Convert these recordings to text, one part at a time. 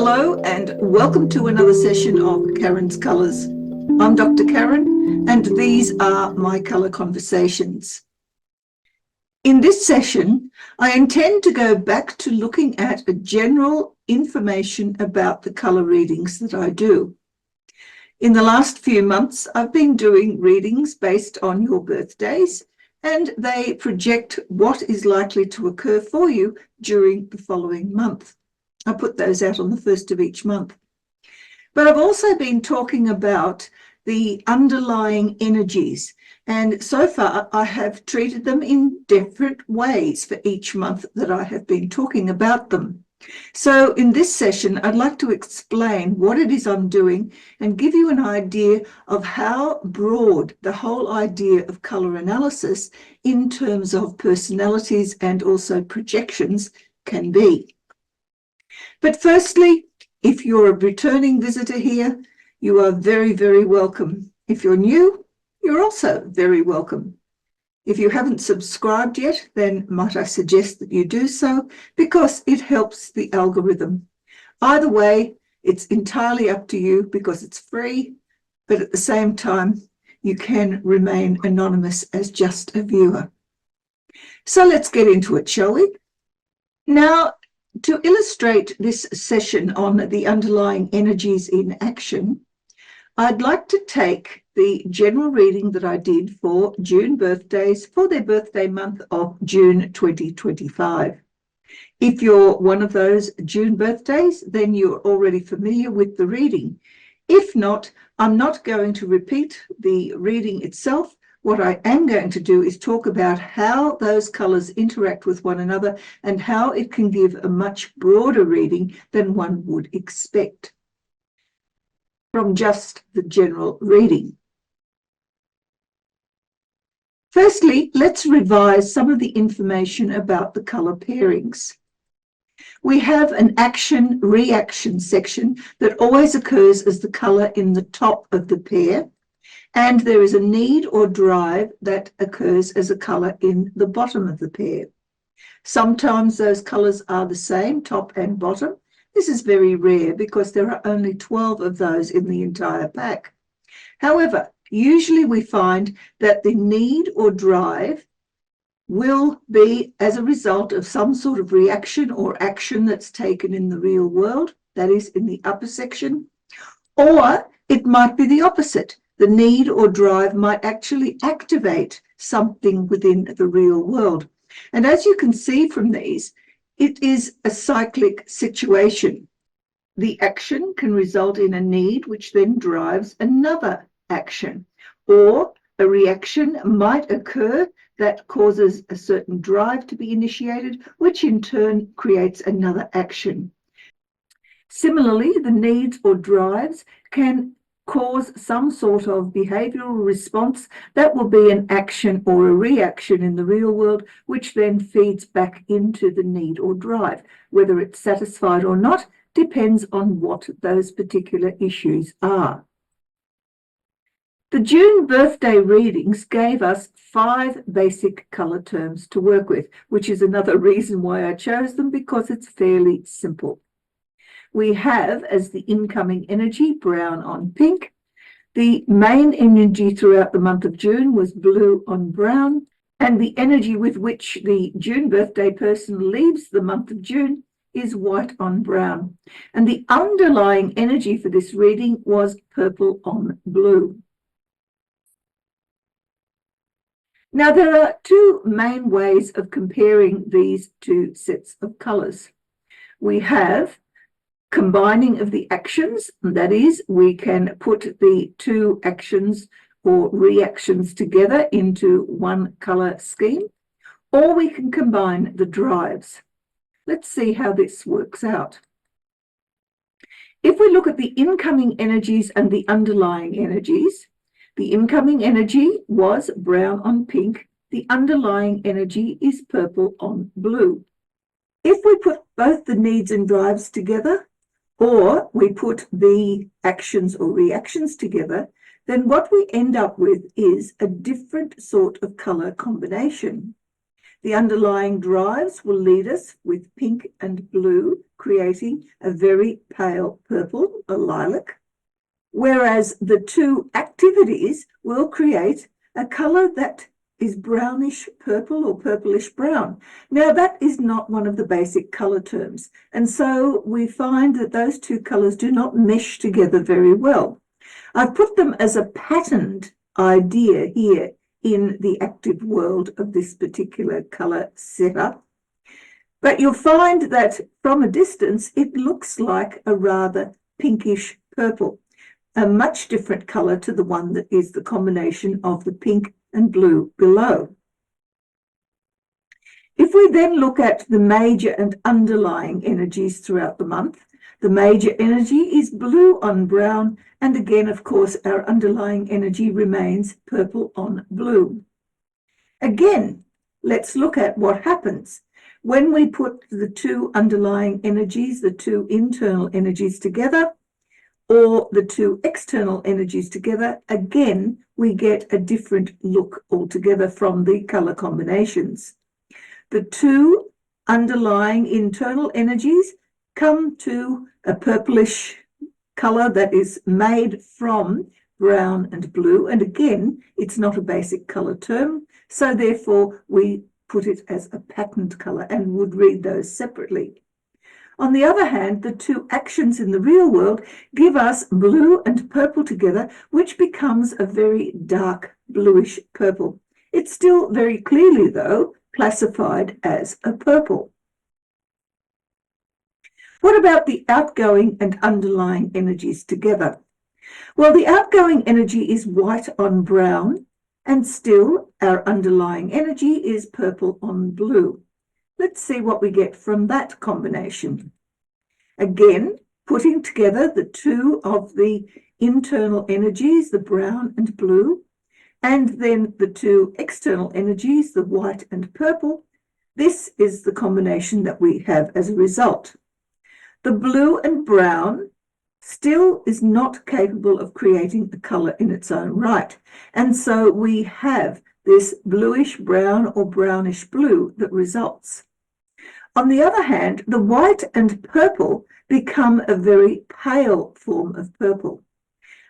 Hello and welcome to another session of Karen's Colours. I'm Dr. Karen and these are my colour conversations. In this session, I intend to go back to looking at a general information about the colour readings that I do. In the last few months, I've been doing readings based on your birthdays, and they project what is likely to occur for you during the following month. I put those out on the 1st of each month. But I've also been talking about the underlying energies, and so far I have treated them in different ways for each month that I have been talking about them. So in this session, I'd like to explain what it is I'm doing and give you an idea of how broad the whole idea of colour analysis in terms of personalities and also projections can be. But firstly, if you're a returning visitor here, you are very, very welcome. If you're new, you're also very welcome. If you haven't subscribed yet, then might I suggest that you do so, because it helps the algorithm. Either way, it's entirely up to you because it's free, but at the same time, you can remain anonymous as just a viewer. So let's get into it, shall we? Now, to illustrate this session on the underlying energies in action, I'd like to take the general reading that I did for June birthdays for their birthday month of June 2025. If you're one of those June birthdays, then you're already familiar with the reading. If not, I'm not going to repeat the reading itself. What I am going to do is talk about how those colours interact with one another and how it can give a much broader reading than one would expect from just the general reading. Firstly, let's revise some of the information about the colour pairings. We have an action-reaction section that always occurs as the colour in the top of the pair, and there is a need or drive that occurs as a colour in the bottom of the pair. Sometimes those colours are the same, top and bottom. This is very rare because there are only 12 of those in the entire pack. However, usually we find that the need or drive will be as a result of some sort of reaction or action that's taken in the real world, that is in the upper section, or it might be the opposite. The need or drive might actually activate something within the real world. And as you can see from these, it is a cyclic situation. The action can result in a need, which then drives another action, or a reaction might occur that causes a certain drive to be initiated, which in turn creates another action. Similarly, the needs or drives can cause some sort of behavioral response that will be an action or a reaction in the real world, which then feeds back into the need or drive. Whether it's satisfied or not depends on what those particular issues are. The June birthday readings gave us 5 basic colour terms to work with, which is another reason why I chose them, because it's fairly simple. We have as the incoming energy brown on pink. The main energy throughout the month of June was blue on brown, and the energy with which the June birthday person leaves the month of June is white on brown. And the underlying energy for this reading was purple on blue. Now, there are 2 main ways of comparing these 2 sets of colours. We have combining of the actions, that is, we can put the 2 actions or reactions together into one colour scheme, or we can combine the drives. Let's see how this works out. If we look at the incoming energies and the underlying energies, the incoming energy was brown on pink, the underlying energy is purple on blue. If we put both the needs and drives together, or we put the actions or reactions together, then what we end up with is a different sort of colour combination. The underlying drives will lead us with pink and blue creating a very pale purple, a lilac, whereas the two activities will create a colour that is brownish purple or purplish brown. Now, that is not one of the basic colour terms, and so we find that those two colours do not mesh together very well. I've put them as a patterned idea here in the active world of this particular colour setup, but you'll find that from a distance it looks like a rather pinkish purple, a much different colour to the one that is the combination of the pink and blue below. If we then look at the major and underlying energies throughout the month, the major energy is blue on brown, and again, of course, our underlying energy remains purple on blue. Again, let's look at what happens when we put the two underlying energies, the two internal energies together, or the two external energies together. Again, we get a different look altogether from the colour combinations. The two underlying internal energies come to a purplish colour that is made from brown and blue, and again, it's not a basic colour term, so therefore we put it as a patterned colour and would read those separately. On the other hand, the two actions in the real world give us blue and purple together, which becomes a very dark bluish purple. It's still very clearly, though, classified as a purple. What about the outgoing and underlying energies together? Well, the outgoing energy is white on brown, and still our underlying energy is purple on blue. Let's see what we get from that combination. Again, putting together the two of the internal energies, the brown and blue, and then the two external energies, the white and purple, this is the combination that we have as a result. The blue and brown still is not capable of creating a colour in its own right, and so we have this bluish brown or brownish blue that results. On the other hand, the white and purple become a very pale form of purple,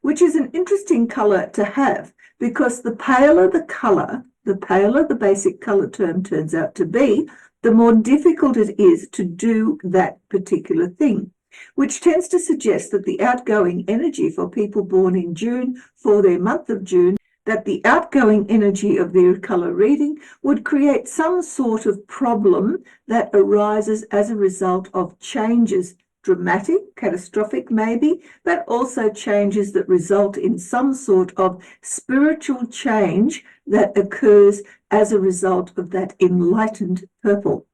which is an interesting colour to have, because the paler the colour, the paler the basic colour term turns out to be, the more difficult it is to do that particular thing, which tends to suggest that the outgoing energy for people born in June, for their month of June, that the outgoing energy of their colour reading would create some sort of problem that arises as a result of changes, dramatic, catastrophic maybe, but also changes that result in some sort of spiritual change that occurs as a result of that enlightened purple.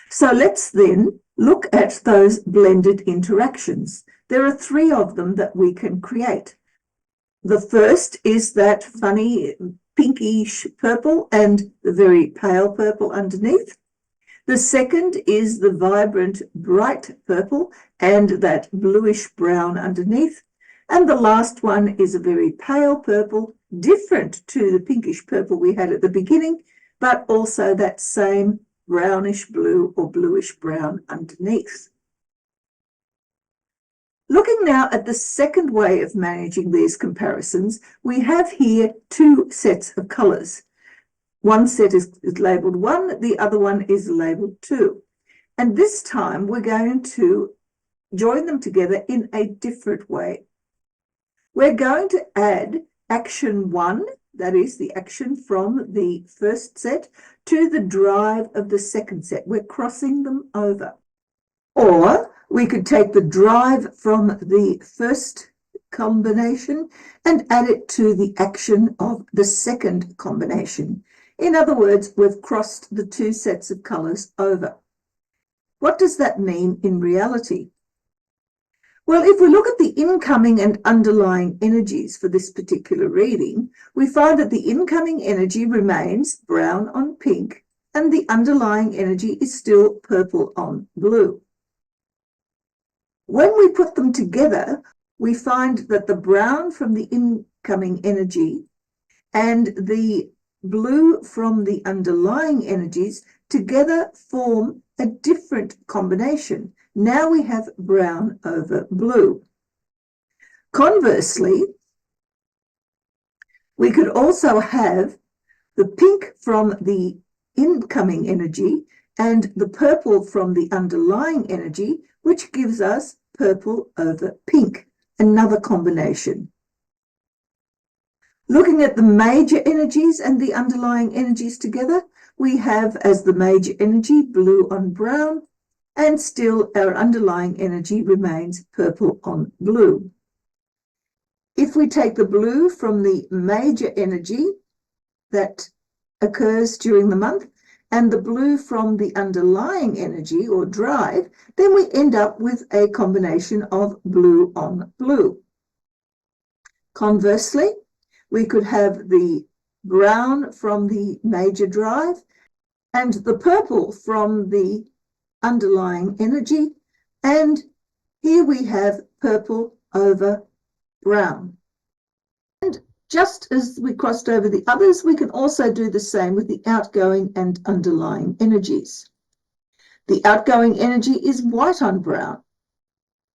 So let's then look at those blended interactions. There are three of them that we can create. The first is that funny pinkish purple and the very pale purple underneath. The second is the vibrant bright purple and that bluish brown underneath. And the last one is a very pale purple, different to the pinkish purple we had at the beginning, but also that same brownish blue or bluish brown underneath. Looking now at the second way of managing these comparisons, we have here two sets of colours. One set is labelled 1, the other one is labelled 2. And this time we're going to join them together in a different way. We're going to add action 1, that is the action from the first set, to the drive of the second set. We're crossing them over. Or we could take the drive from the first combination and add it to the action of the second combination. In other words, we've crossed the two sets of colours over. What does that mean in reality? Well, if we look at the incoming and underlying energies for this particular reading, we find that the incoming energy remains brown on pink, and the underlying energy is still purple on blue. When we put them together, we find that the brown from the incoming energy and the blue from the underlying energies together form a different combination. Now we have brown over blue. Conversely, we could also have the pink from the incoming energy and the purple from the underlying energy, which gives us purple over pink, another combination. Looking at the major energies and the underlying energies together, we have as the major energy blue on brown, and still our underlying energy remains purple on blue. If we take the blue from the major energy that occurs during the month and the blue from the underlying energy or drive, then we end up with a combination of blue on blue. Conversely, we could have the brown from the major drive and the purple from the underlying energy, and here we have purple over brown. And just as we crossed over the others, we can also do the same with the outgoing and underlying energies. The outgoing energy is white on brown.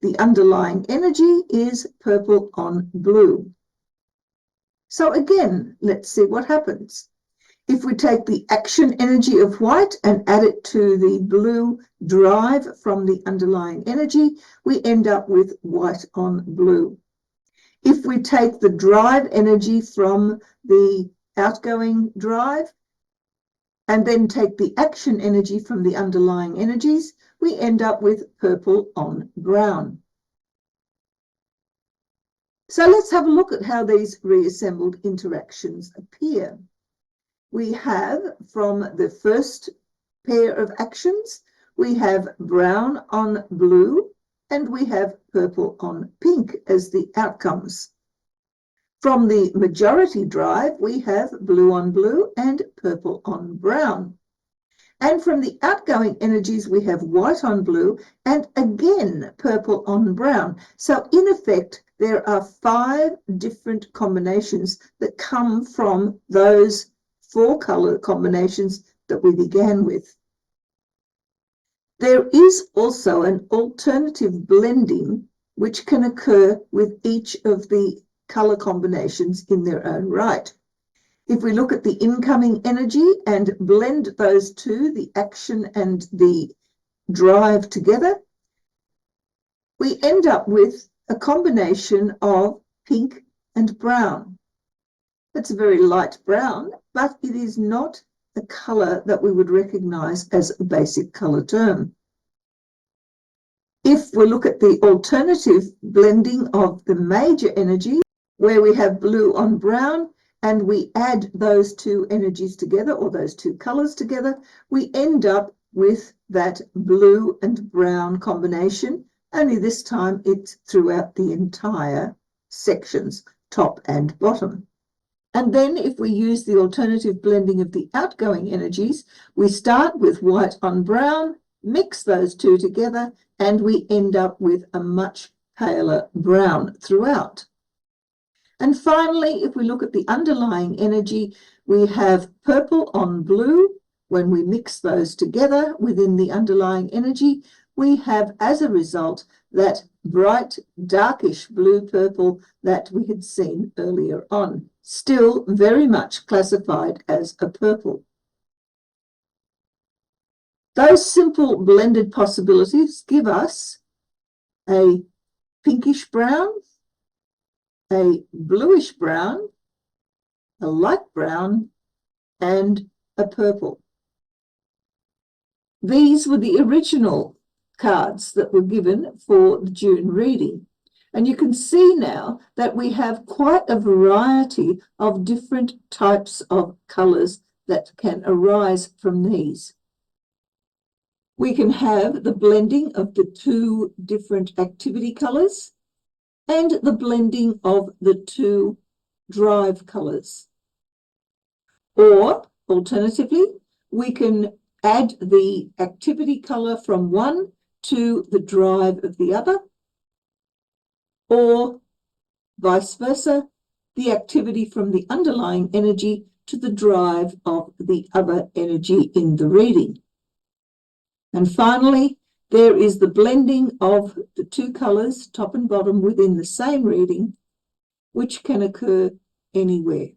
The underlying energy is purple on blue. So again, let's see what happens. If we take the action energy of white and add it to the blue drive from the underlying energy, we end up with white on blue. If we take the drive energy from the outgoing drive and then take the action energy from the underlying energies, we end up with purple on brown. So let's have a look at how these reassembled interactions appear. We have from the first pair of actions, we have brown on blue and we have purple on pink as the outcomes. From the majority drive, we have blue on blue and purple on brown. And from the outgoing energies, we have white on blue and again purple on brown. So in effect, there are 5 different combinations that come from those 4 color combinations that we began with. There is also an alternative blending which can occur with each of the color combinations in their own right. If we look at the incoming energy and blend those two, the action and the drive together, we end up with a combination of pink and brown. It's a very light brown, but it is not a color that we would recognize as a basic color term. If we look at the alternative blending of the major energy, where we have blue on brown, and we add those 2 energies together, or those 2 colors together, we end up with that blue and brown combination, only this time it's throughout the entire sections, top and bottom. And then if we use the alternative blending of the outgoing energies, we start with white on brown, mix those 2 together, and we end up with a much paler brown throughout. And finally, if we look at the underlying energy, we have purple on blue. When we mix those together within the underlying energy, we have, as a result, that bright, darkish blue-purple that we had seen earlier on, still very much classified as a purple. Those simple blended possibilities give us a pinkish brown, a bluish brown, a light brown, and a purple. These were the original cards that were given for the June reading. And you can see now that we have quite a variety of different types of colours that can arise from these. We can have the blending of the 2 different activity colours and the blending of the 2 drive colours. Or, alternatively, we can add the activity colour from one to the drive of the other, or vice versa, the activity from the underlying energy to the drive of the other energy in the reading. And finally, there is the blending of the two colours, top and bottom, within the same reading, which can occur anywhere.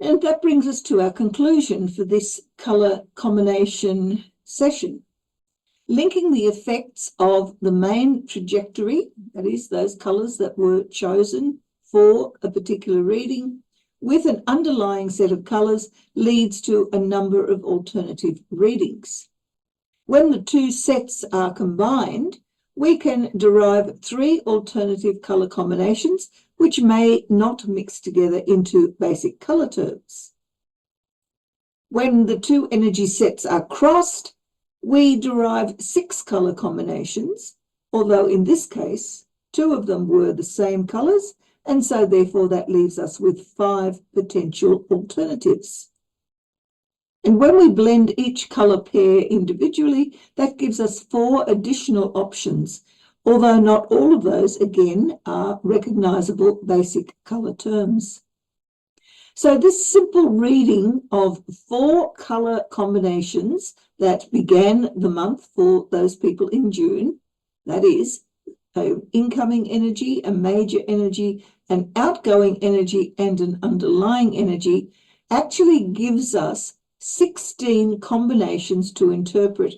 And that brings us to our conclusion for this colour combination session. Linking the effects of the main trajectory, that is, those colours that were chosen for a particular reading, with an underlying set of colours leads to a number of alternative readings. When the two sets are combined, we can derive 3 alternative colour combinations which may not mix together into basic colour terms. When the two energy sets are crossed, we derive 6 colour combinations, although in this case, 2 of them were the same colours, and so therefore that leaves us with 5 potential alternatives. And when we blend each colour pair individually, that gives us 4 additional options, although not all of those, again, are recognisable basic colour terms. So this simple reading of 4 colour combinations that began the month for those people in June, that is, an incoming energy, a major energy, an outgoing energy, and an underlying energy, actually gives us 16 combinations to interpret.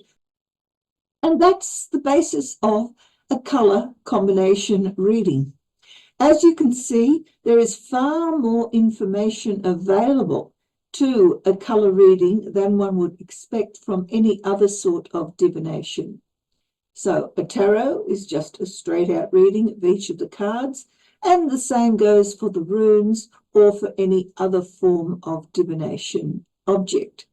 And that's the basis of a colour combination reading. As you can see, there is far more information available to a colour reading than one would expect from any other sort of divination. So a tarot is just a straight out reading of each of the cards, and the same goes for the runes or for any other form of divination object.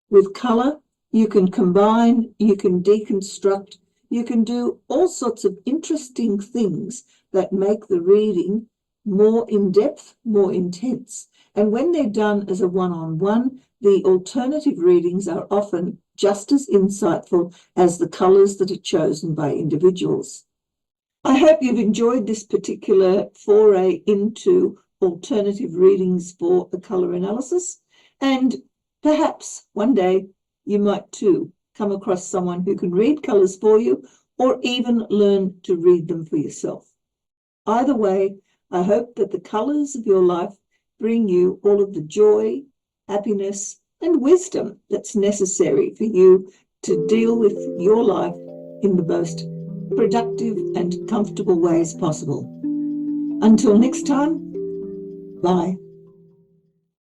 With colour, you can combine, you can deconstruct, you can do all sorts of interesting things that make the reading more in-depth, more intense. And when they're done as a one-on-one, the alternative readings are often just as insightful as the colours that are chosen by individuals. I hope you've enjoyed this particular foray into alternative readings for a colour analysis, and perhaps one day you might too come across someone who can read colours for you, or even learn to read them for yourself. Either way, I hope that the colours of your life bring you all of the joy, happiness, and wisdom that's necessary for you to deal with your life in the most productive and comfortable ways possible. Until next time, bye.